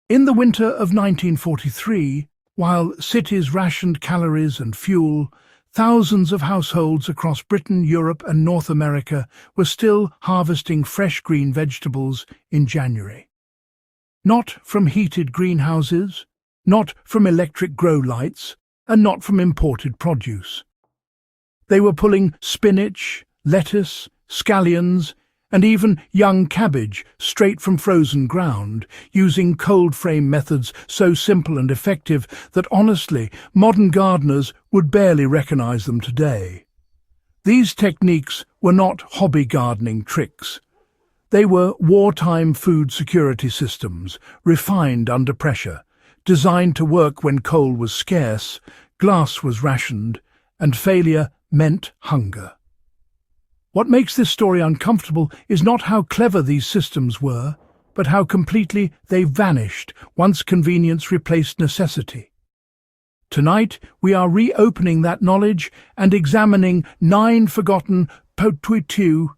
In the winter of 1943, while cities rationed calories and fuel, thousands of households across Britain, Europe and North America were still harvesting fresh green vegetables in January. Not from heated greenhouses, not from electric grow lights, and not from imported produce. They were pulling spinach, lettuce, scallions, and even young cabbage straight from frozen ground, using cold frame methods so simple and effective that honestly, modern gardeners would barely recognize them today. These techniques were not hobby gardening tricks. They were wartime food security systems, refined under pressure, designed to work when coal was scarce, glass was rationed, and failure meant hunger. What makes this story uncomfortable is not how clever these systems were, but how completely they vanished once convenience replaced necessity. Tonight, we are reopening that knowledge and examining 9 forgotten potato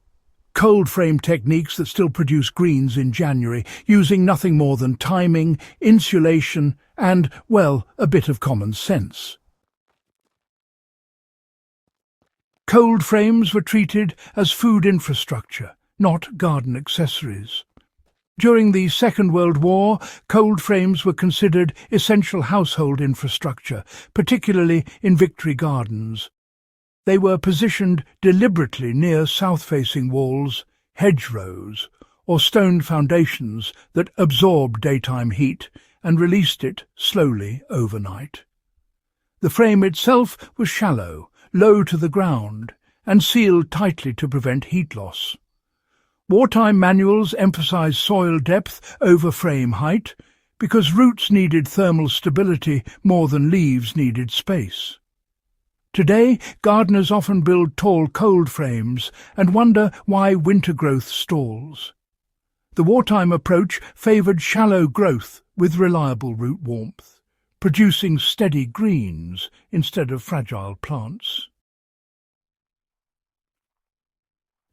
cold frame techniques that still produce greens in January, using nothing more than timing, insulation, and, well, a bit of common sense. Cold frames were treated as food infrastructure, not garden accessories. During the Second World War, cold frames were considered essential household infrastructure, particularly in Victory Gardens. They were positioned deliberately near south-facing walls, hedgerows, or stone foundations that absorbed daytime heat and released it slowly overnight. The frame itself was shallow, low to the ground, and sealed tightly to prevent heat loss. Wartime manuals emphasized soil depth over frame height because roots needed thermal stability more than leaves needed space. Today, gardeners often build tall cold frames and wonder why winter growth stalls. The wartime approach favored shallow growth with reliable root warmth, producing steady greens instead of fragile plants.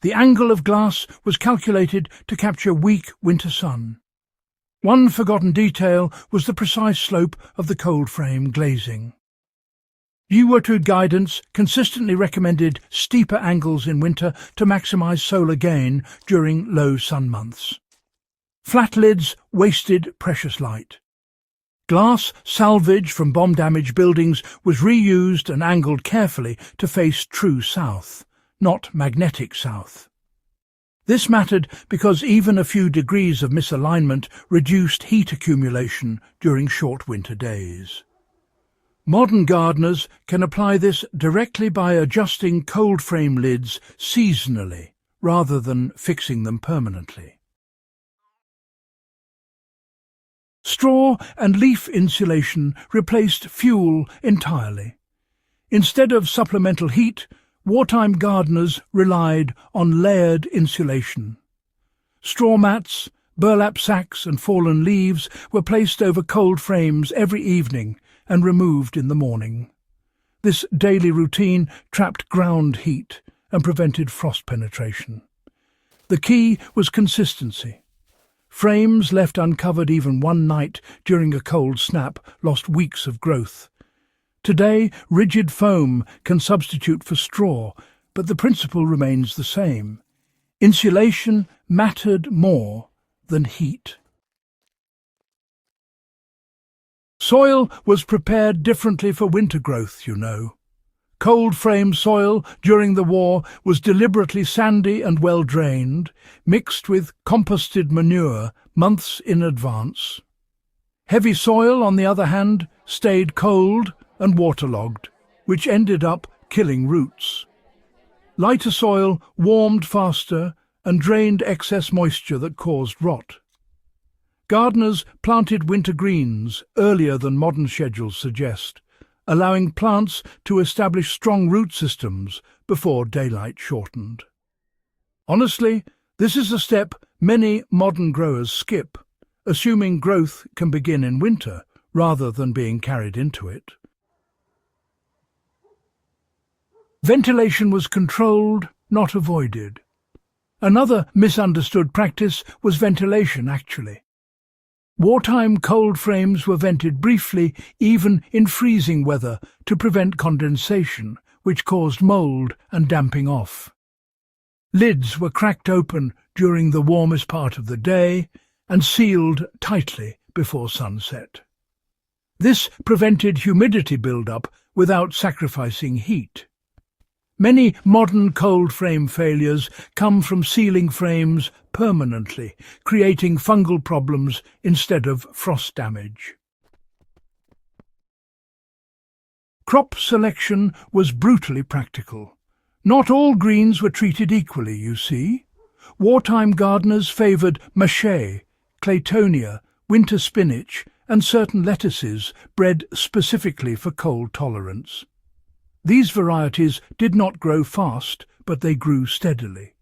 The angle of glass was calculated to capture weak winter sun. One forgotten detail was the precise slope of the cold frame glazing. WWII guidance consistently recommended steeper angles in winter to maximize solar gain during low sun months. Flat lids wasted precious light. Glass salvage from bomb-damaged buildings was reused and angled carefully to face true south, not magnetic south. This mattered because even a few degrees of misalignment reduced heat accumulation during short winter days. Modern gardeners can apply this directly by adjusting cold frame lids seasonally rather than fixing them permanently. Straw and leaf insulation replaced fuel entirely. Instead of supplemental heat, wartime gardeners relied on layered insulation. Straw mats, burlap sacks and fallen leaves were placed over cold frames every evening and removed in the morning. This daily routine trapped ground heat and prevented frost penetration. The key was consistency. Frames left uncovered even one night during a cold snap lost weeks of growth. Today, rigid foam can substitute for straw, but the principle remains the same. Insulation mattered more than heat. Soil was prepared differently for winter growth, you know. Cold frame soil during the war was deliberately sandy and well drained, mixed with composted manure months in advance. Heavy soil, on the other hand, stayed cold and waterlogged, which ended up killing roots. Lighter soil warmed faster and drained excess moisture that caused rot. Gardeners planted winter greens earlier than modern schedules suggest, allowing plants to establish strong root systems before daylight shortened. Honestly, this is a step many modern growers skip, assuming growth can begin in winter rather than being carried into it. Ventilation was controlled, not avoided. Another misunderstood practice was ventilation, actually. Wartime cold frames were vented briefly, even in freezing weather, to prevent condensation, which caused mould and damping off. Lids were cracked open during the warmest part of the day and sealed tightly before sunset. This prevented humidity build-up without sacrificing heat. Many modern cold frame failures come from sealing frames permanently, creating fungal problems instead of frost damage. Crop selection was brutally practical. Not all greens were treated equally, you see. Wartime gardeners favoured mache, claytonia, winter spinach, and certain lettuces bred specifically for cold tolerance. These varieties did not grow fast, but they grew steadily.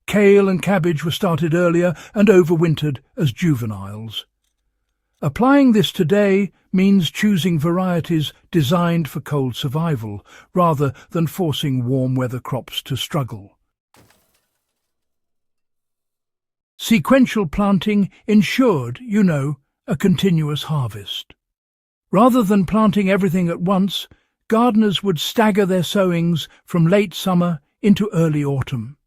Kale and cabbage were started earlier and overwintered as juveniles. Applying this today means choosing varieties designed for cold survival, rather than forcing warm weather crops to struggle. Sequential planting ensured, a continuous harvest. Rather than planting everything at once, gardeners would stagger their sowings from late summer into early autumn.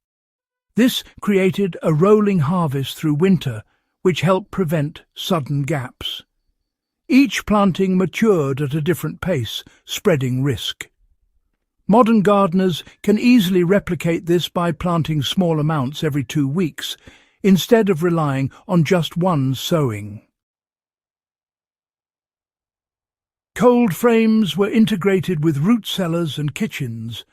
This created a rolling harvest through winter, which helped prevent sudden gaps. Each planting matured at a different pace, spreading risk. Modern gardeners can easily replicate this by planting small amounts every 2 weeks, instead of relying on just one sowing. Cold frames were integrated with root cellars and kitchens.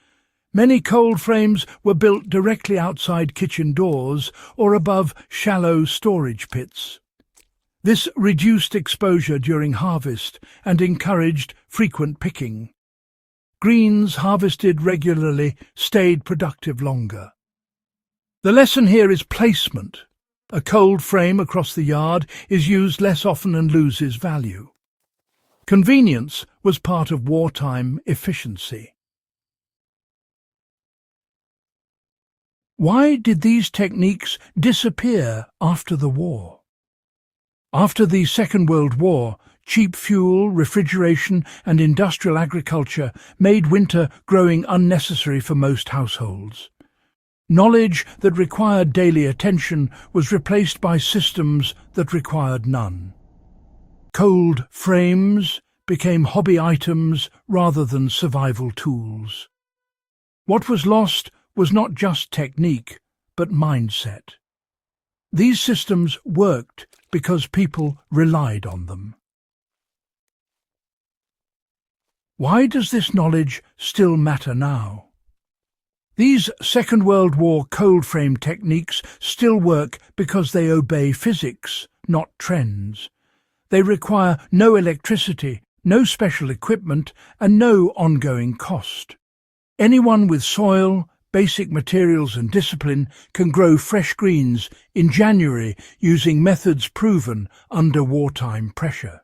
Many cold frames were built directly outside kitchen doors or above shallow storage pits. This reduced exposure during harvest and encouraged frequent picking. Greens harvested regularly stayed productive longer. The lesson here is placement. A cold frame across the yard is used less often and loses value. Convenience was part of wartime efficiency. Why did these techniques disappear after the war? After the Second World War, cheap fuel, refrigeration and industrial agriculture made winter growing unnecessary for most households. Knowledge that required daily attention was replaced by systems that required none. Cold frames became hobby items rather than survival tools. What was lost was not just technique, but mindset. These systems worked because people relied on them. Why does this knowledge still matter now? These Second World War cold frame techniques still work because they obey physics, not trends. They require no electricity, no special equipment, and no ongoing cost. Anyone with soil, basic materials and discipline can grow fresh greens in January using methods proven under wartime pressure.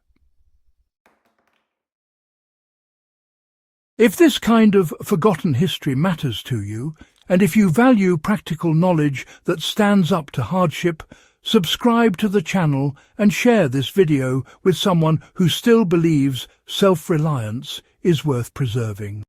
If this kind of forgotten history matters to you, and if you value practical knowledge that stands up to hardship, subscribe to the channel and share this video with someone who still believes self-reliance is worth preserving.